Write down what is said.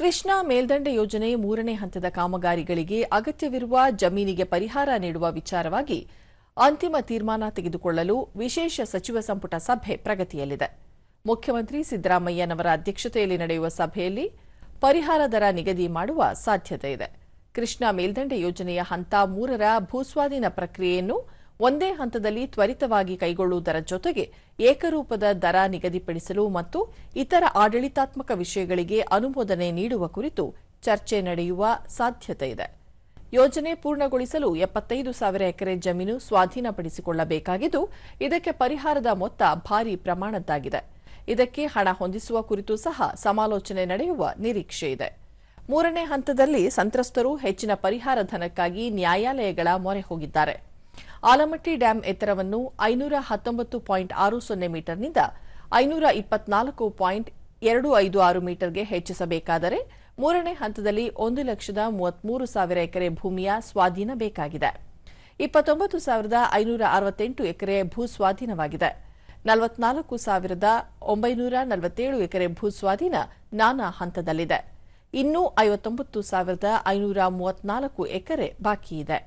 ಕೃಷ್ಣಾ ಮೇಲ್ದಂಡೆ ಯೋಜನೆ 3ನೇ ಹಂತದ ಕಾಮಗಾರಿಗಳಿಗೆ ಅಗತ್ಯವಿರುವ ಜಮೀನಿಗೆ ಪರಿಹಾರ ನೀಡುವ ವಿಚಾರವಾಗಿ ಅಂತಿಮ ತೀರ್ಮಾನ ತೆಗೆದುಕೊಳ್ಳಲು ವಿಶೇಷ ಸಚಿವ ಸಂಪುಟ ಸಭೆ ಪ್ರಗತಿಯಲ್ಲಿದೆ. ಮುಖ್ಯಮಂತ್ರಿ ಸಿದ್ದರಾಮಯ್ಯನವರ ಅಧ್ಯಕ್ಷತೆಯಲ್ಲಿ ನಡೆಯುವ ಸಭೆಯಲ್ಲಿ ಪರಿಹಾರ ದರ ನಿಗದಿ ಮಾಡುವ ಸಾಧ್ಯತೆ ಇದೆ. ಕೃಷ್ಣಾ ಮೇಲ್ದಂಡೆ ಯೋಜನೆಯ ಹಂತ 3ರ ಭೂಸ್ವಾಧೀನ ಪ್ರಕ್ರಿಯೆಯನ್ನು ಒಂದೇ ಹಂತದಲ್ಲಿ ತ್ವರಿತವಾಗಿ ಕೈಗೊಳ್ಳುವುದರ ಜೊತೆಗೆ ಏಕರೂಪದ ದರ ನಿಗದಿಪಡಿಸಲು ಮತ್ತು ಇತರ ಆಡಳಿತಾತ್ಮಕ ವಿಷಯಗಳಿಗೆ ಅನುಮೋದನೆ ನೀಡುವ ಕುರಿತು ಚರ್ಚೆ ನಡೆಯುವ ಸಾಧ್ಯತೆ ಇದೆ. ಯೋಜನೆ ಪೂರ್ಣಗೊಳಿಸಲು 75,000 ಎಕರೆ ಜಮೀನು ಸ್ವಾಧೀನಪಡಿಸಿಕೊಳ್ಳಬೇಕಾಗಿದ್ದು, ಇದಕ್ಕೆ ಪರಿಹಾರದ ಮೊತ್ತ ಭಾರೀ ಪ್ರಮಾಣದ್ದಾಗಿದೆ. ಇದಕ್ಕೆ ಹಣ ಹೊಂದಿಸುವ ಕುರಿತು ಸಹ ಸಮಾಲೋಚನೆ ನಡೆಯುವ ನಿರೀಕ್ಷೆ ಇದೆ. 3ನೇ ಹಂತದಲ್ಲಿ ಸಂತ್ರಸ್ತರು ಹೆಚ್ಚಿನ ಪರಿಹಾರ ಧನಕ್ಕಾಗಿ ನ್ಯಾಯಾಲಯಗಳ ಮೊರೆ ಹೋಗಿದ್ದಾರೆ. ಆಲಮಟ್ಟಿ ಡ್ಯಾಂ ಎತ್ತರವನ್ನು 519.60 ಮೀಟರ್ನಿಂದ 524.256 ಮೀಟರ್ಗೆ ಹೆಚ್ಚಿಸಬೇಕಾದರೆ 3ನೇ ಹಂತದಲ್ಲಿ 1,33,000 ಎಕರೆ ಭೂಮಿಯ ಸ್ವಾಧೀನ ಬೇಕಾಗಿದೆ. 29,568 ಎಕರೆ ಭೂಸ್ವಾಧೀನವಾಗಿದೆ. 44,947 ಎಕರೆ ಭೂಸ್ವಾಧೀನ ನಾನಾ ಹಂತದಲ್ಲಿದೆ. ಇನ್ನೂ 59,534 ಎಕರೆ ಬಾಕಿಯಿದೆ.